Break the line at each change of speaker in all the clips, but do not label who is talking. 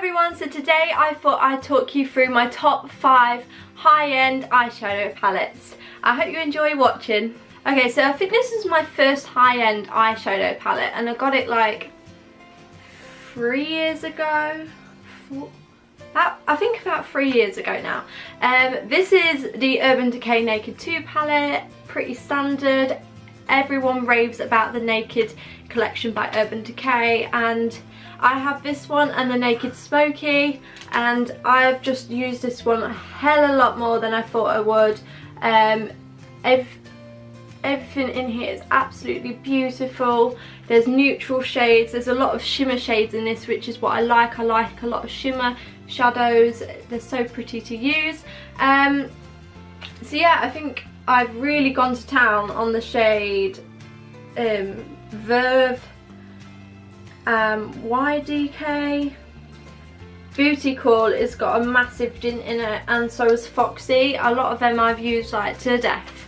everyone, so today I thought I'd talk you through my top 5 high-end eyeshadow palettes. I hope you enjoy watching. Okay, so I think this is my first high-end eyeshadow palette and I got it like 3 years ago. I think about 3 years ago now. This is the Urban Decay Naked 2 palette, pretty standard. Everyone raves about the Naked collection by Urban Decay, and I have this one and the Naked Smoky, and I've just used this one a hell of a lot more than I thought I would. Everything in here is absolutely beautiful. There's neutral shades, there's a lot of shimmer shades in this, which is what I like. I like a lot of shimmer shadows, they're so pretty to use. So yeah, I think I've really gone to town on the shade Verve, YDK. Booty Call has got a massive dint in it, and so has Foxy. A lot of them I've used like to death.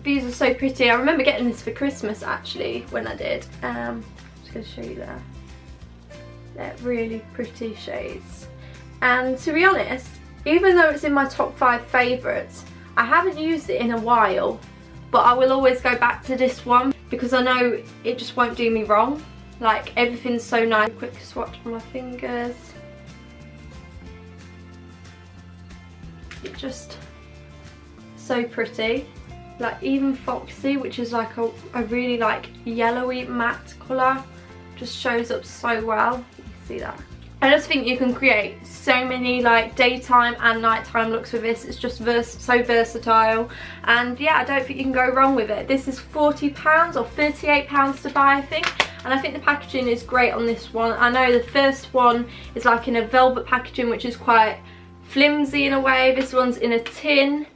These are so pretty. I remember getting this for Christmas actually when I did. I'm just going to show you there. They're really pretty shades. And to be honest, even though it's in my top 5 favourites, I haven't used it in a while, but I will always go back to this one because I know it just won't do me wrong. Like, everything's so nice. Quick swatch on my fingers. It's just so pretty. Like, even Foxy, which is like a really like yellowy matte colour, just shows up so well. You can see that. I just think you can create so many like daytime and nighttime looks with this. It's just so versatile, and yeah, I don't think you can go wrong with it. This is £40 or £38 to buy, I think, and I think the packaging is great on this one. I know the first one is like in a velvet packaging, which is quite flimsy in a way. This one's in a tin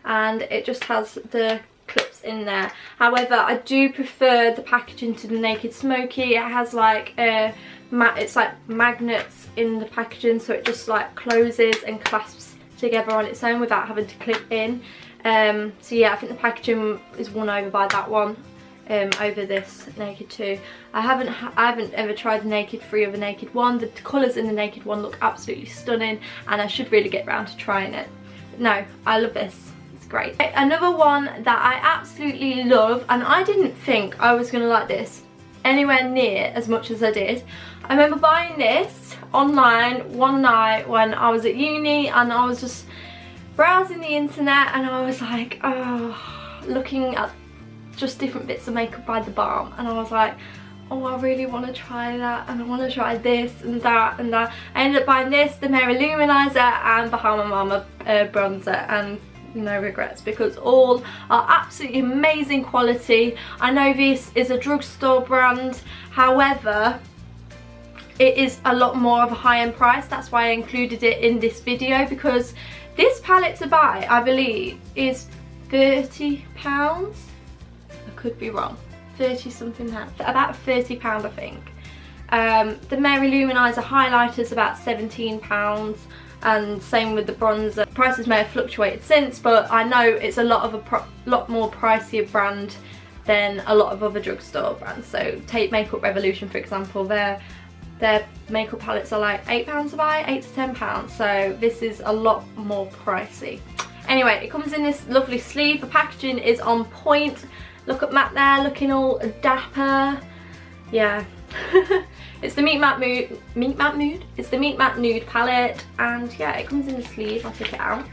and it just has the clips in there. However, I do prefer the packaging to the Naked Smoky. It has like it's like magnets in the packaging, so it just like closes and clasps together on its own without having to clip in. So yeah, I think the packaging is won over by that one over this Naked 2. I haven't ever tried the Naked 3 or the Naked 1. The colours in the Naked 1 look absolutely stunning, and I should really get round to trying it. But no, I love this. It's great. Another one that I absolutely love, and I didn't think I was going to like this anywhere near as much as I did. I remember buying this online one night when I was at uni, and I was just browsing the internet and I was like, oh, looking at just different bits of makeup by The Balm, and I was like, oh, I really want to try that, and I want to try this and that and that. I ended up buying this, the Mary Luminizer and Bahama Mama bronzer, and no regrets, because all are absolutely amazing quality. I know this is a drugstore brand, however it is a lot more of a high-end price. That's why I included it in this video, because this palette to buy, I believe, is £30. I could be wrong. 30 something pounds, about £30 I think. The Mary Luminizer highlighter is about £17, and same with the bronzer. Prices may have fluctuated since, but I know it's a lot more pricier brand than a lot of other drugstore brands. So take Makeup Revolution for example, their makeup palettes are like £8 to buy, £8 to £10, so this is a lot more pricey. Anyway, it comes in this lovely sleeve. The packaging is on point. Look at Matt there, looking all dapper. Yeah. It's the Meet Matte Mood. It's the Meet Matte Nude palette, and yeah, it comes in the sleeve. I'll take it out.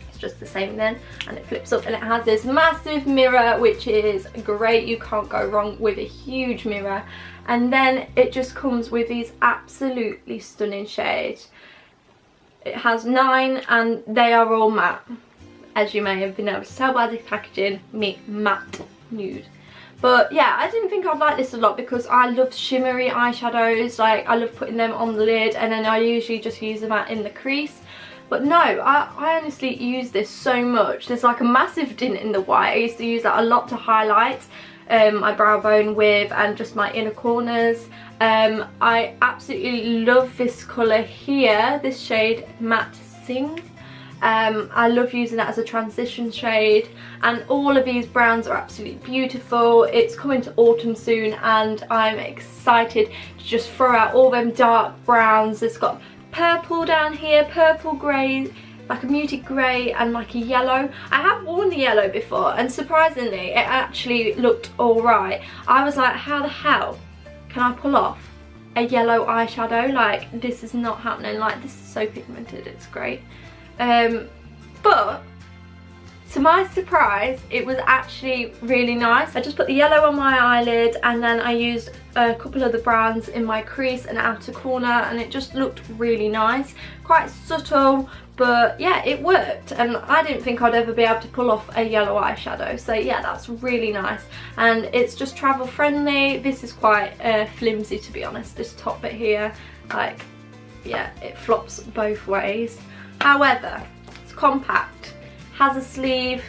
It's just the same then, and it flips up, and it has this massive mirror, which is great. You can't go wrong with a huge mirror. And then it just comes with these absolutely stunning shades. It has 9, and they are all matte, as you may have been able to tell by the packaging. Meet Matte Nude. But yeah, I didn't think I'd like this a lot because I love shimmery eyeshadows. Like, I love putting them on the lid, and then I usually just use them out in the crease. But no, I honestly use this so much. There's like a massive dint in the white. I used to use that a lot to highlight my brow bone with, and just my inner corners. I absolutely love this colour here, this shade Matte Sing. I love using it as a transition shade, and all of these browns are absolutely beautiful. It's coming to autumn soon and I'm excited to just throw out all them dark browns. It's got purple down here, purple, grey, like a muted grey and like a yellow. I have worn the yellow before and surprisingly it actually looked alright. I was like, how the hell can I pull off a yellow eyeshadow? Like, this is not happening. Like, this is so pigmented, it's great. But to my surprise, it was actually really nice. I just put the yellow on my eyelid and then I used a couple of the browns in my crease and outer corner, and it just looked really nice. Quite subtle, but yeah, it worked, and I didn't think I'd ever be able to pull off a yellow eyeshadow. So yeah, that's really nice, and it's just travel friendly. This is quite flimsy, to be honest, this top bit here. Like, yeah, it flops both ways. However, it's compact, has a sleeve,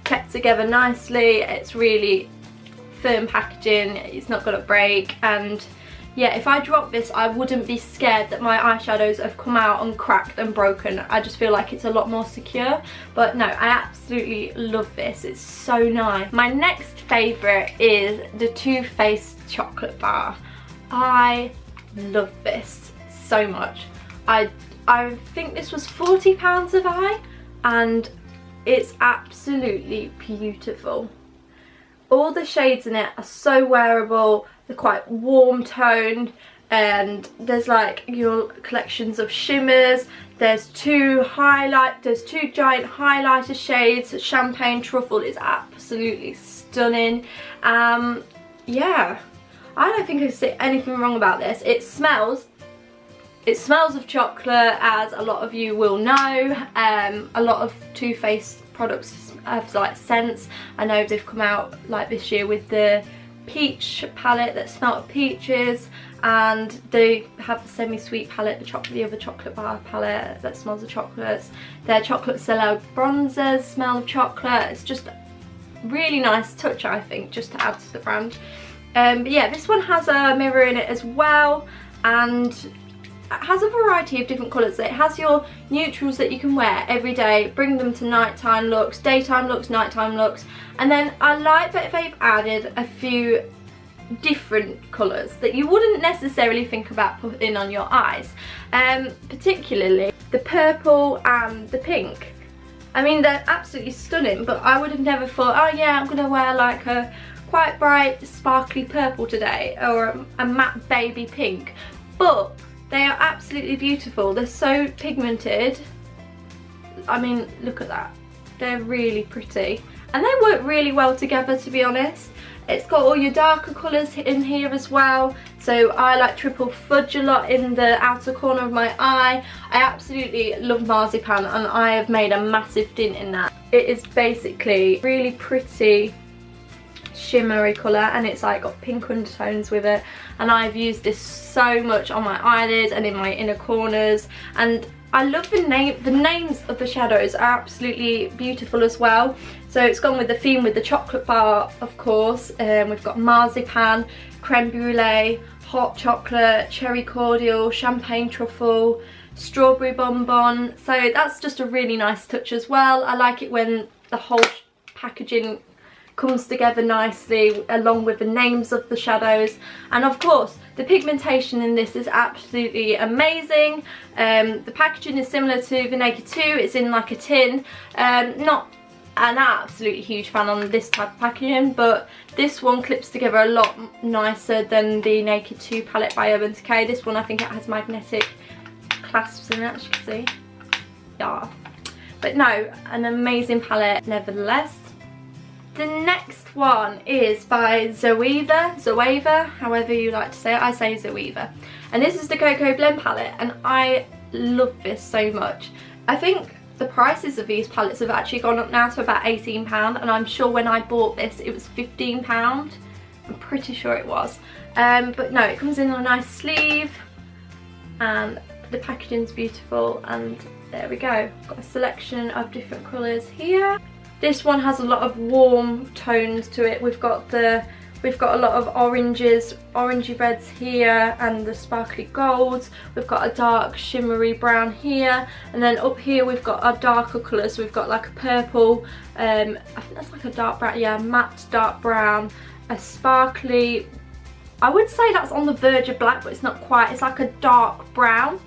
kept together nicely. It's really firm packaging, it's not gonna break, and yeah, if I drop this I wouldn't be scared that my eyeshadows have come out and cracked and broken. I just feel like it's a lot more secure. But no, I absolutely love this, it's so nice. My next favourite is the Too Faced chocolate bar. I love this so much. I think this was £40 a buy, and it's absolutely beautiful. All the shades in it are so wearable, they're quite warm toned, and there's like your collections of shimmers. There's two giant highlighter shades. Champagne Truffle is absolutely stunning. Yeah, I don't think I see anything wrong about this. It smells of chocolate, as a lot of you will know. A lot of Too Faced products have like scents. I know they've come out like this year with the peach palette that smelled of peaches, and they have the semi-sweet palette, the other chocolate bar palette that smells of chocolates. Their chocolate Celeb bronzers smell of chocolate. It's just a really nice touch, I think, just to add to the brand. But yeah, this one has a mirror in it as well, and it has a variety of different colours. It has your neutrals that you can wear every day, bring them to nighttime looks, daytime looks, nighttime looks, and then I like that they've added a few different colours that you wouldn't necessarily think about putting on your eyes, particularly the purple and the pink. I mean, they're absolutely stunning, but I would have never thought, oh yeah, I'm gonna wear like a quite bright sparkly purple today, or a matte baby pink. But they are absolutely beautiful. They're so pigmented. I mean, look at that. They're really pretty. And they work really well together, to be honest. It's got all your darker colours in here as well. So I like triple fudge a lot in the outer corner of my eye. I absolutely love marzipan, and I have made a massive dent in that. It is basically really pretty shimmery colour, and it's like got pink undertones with it, and I've used this so much on my eyelids and in my inner corners, and I love the names of the shadows are absolutely beautiful as well. So it's gone with the theme with the chocolate bar, of course. We've got marzipan, creme brulee, hot chocolate, cherry cordial, champagne truffle, strawberry bonbon. So that's just a really nice touch as well. I like it when the whole packaging comes together nicely along with the names of the shadows, and of course the pigmentation in this is absolutely amazing. The packaging is similar to the Naked 2, it's in like a tin. Not an absolutely huge fan on this type of packaging, but this one clips together a lot nicer than the Naked 2 palette by Decay. This one, I think it has magnetic clasps in it, as you can see. Yeah, but no, an amazing palette nevertheless. The next one is by Zoeva, however you like to say it. I say Zoeva. And this is the Cocoa Blend palette, and I love this so much. I think the prices of these palettes have actually gone up now to about £18, and I'm sure when I bought this it was £15. I'm pretty sure it was. But no, it comes in a nice sleeve, and the packaging's beautiful, and there we go. Got a selection of different colours here. This one has a lot of warm tones to it. We've got the We've got a lot of oranges, orangey reds here, and the sparkly golds. We've got a dark shimmery brown here, and then up here we've got our darker colours. We've got like a purple, I think that's like a dark brown, yeah, matte dark brown, a sparkly, I would say that's on the verge of black, but it's not quite, it's like a dark brown.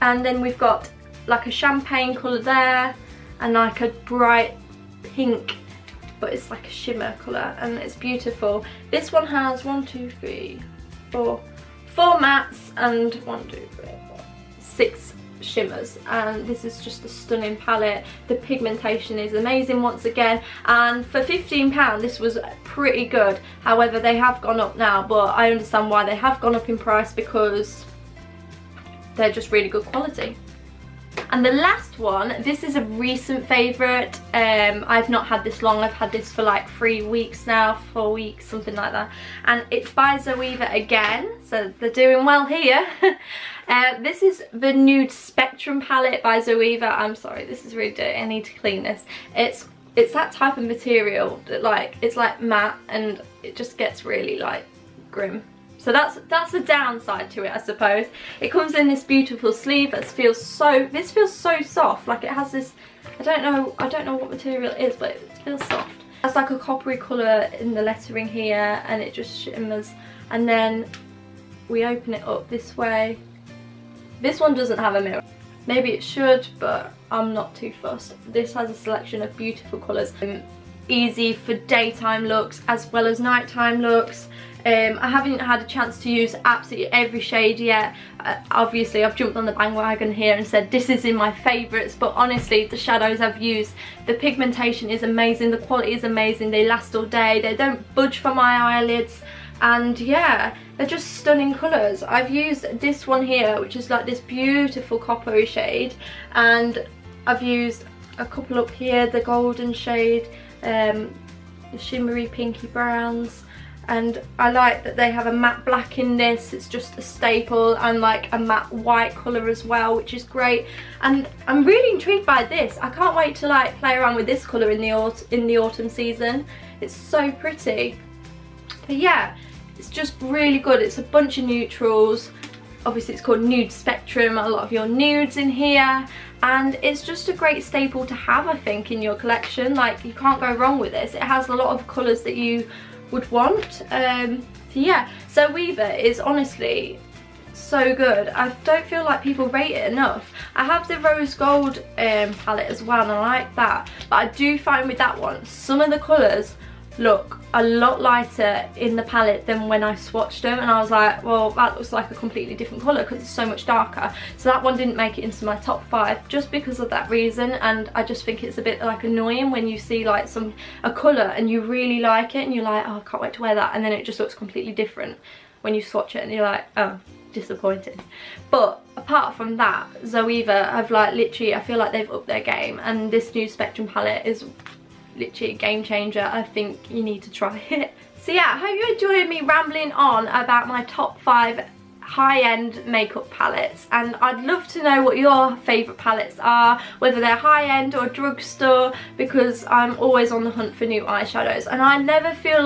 And then we've got like a champagne colour there, and like a bright pink, but it's like a shimmer colour, and it's beautiful. This one has 4 mattes and 6 shimmers, and this is just a stunning palette. The pigmentation is amazing once again, and for £15 this was pretty good. However, they have gone up now, but I understand why they have gone up in price, because they're just really good quality. And the last one, this is a recent favourite. I've not had this long, I've had this for like 3 weeks now, 4 weeks, something like that. And it's by Zoeva again, so they're doing well here. This is the Nude Spectrum palette by Zoeva. I'm sorry, this is really dirty, I need to clean this. It's that type of material that like, it's like matte, and it just gets really like grim. So that's the downside to it, I suppose. It comes in this beautiful sleeve that feels so, this feels so soft. Like it has this, I don't know what material it is, but it feels soft. It's like a coppery colour in the lettering here, and it just shimmers. And then we open it up this way. This one doesn't have a mirror. Maybe it should, but I'm not too fussed. This has a selection of beautiful colours. Easy for daytime looks as well as nighttime looks. I haven't had a chance to use absolutely every shade yet. Obviously I've jumped on the bandwagon here and said this is in my favourites, but honestly the shadows I've used, the pigmentation is amazing, the quality is amazing, they last all day, they don't budge from my eyelids, and yeah, they're just stunning colours. I've used this one here, which is like this beautiful coppery shade, and I've used a couple up here, the golden shade, the shimmery pinky browns. And I like that they have a matte black in this, it's just a staple, and like a matte white colour as well, which is great. And I'm really intrigued by this. I can't wait to like play around with this colour in the autumn season. It's so pretty. But yeah, it's just really good. It's a bunch of neutrals. Obviously it's called Nude Spectrum, a lot of your nudes in here, and it's just a great staple to have, I think, in your collection. Like, you can't go wrong with this. It has a lot of colours that you would want. So yeah, Zoeva is honestly so good. I don't feel like people rate it enough. I have the rose gold palette as well, and I like that, but I do find with that one some of the colours look a lot lighter in the palette than when I swatched them, and I was like, well, that looks like a completely different colour because it's so much darker. So that one didn't make it into my top 5 just because of that reason, and I just think it's a bit like annoying when you see like a colour and you really like it and you're like, oh, I can't wait to wear that, and then it just looks completely different when you swatch it and you're like, oh, disappointed. But apart from that, Zoeva have like literally, I feel like they've upped their game, and this Nude Spectrum palette is literally a game changer. I think you need to try it. So yeah, I hope you enjoyed me rambling on about my top 5 high-end makeup palettes, and I'd love to know what your favourite palettes are, whether they're high-end or drugstore, because I'm always on the hunt for new eyeshadows, and I never feel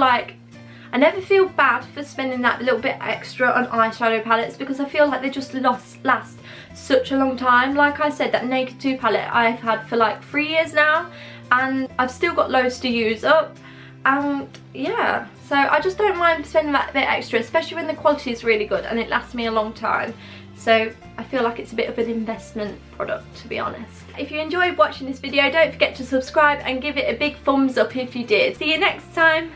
bad for spending that little bit extra on eyeshadow palettes, because I feel like they just last such a long time. Like I said, that Naked 2 palette I've had for like 3 years now, and I've still got loads to use up, and yeah, so I just don't mind spending that bit extra, especially when the quality is really good and it lasts me a long time. So I feel like it's a bit of an investment product, to be honest. If you enjoyed watching this video, don't forget to subscribe and give it a big thumbs up if you did. See you next time.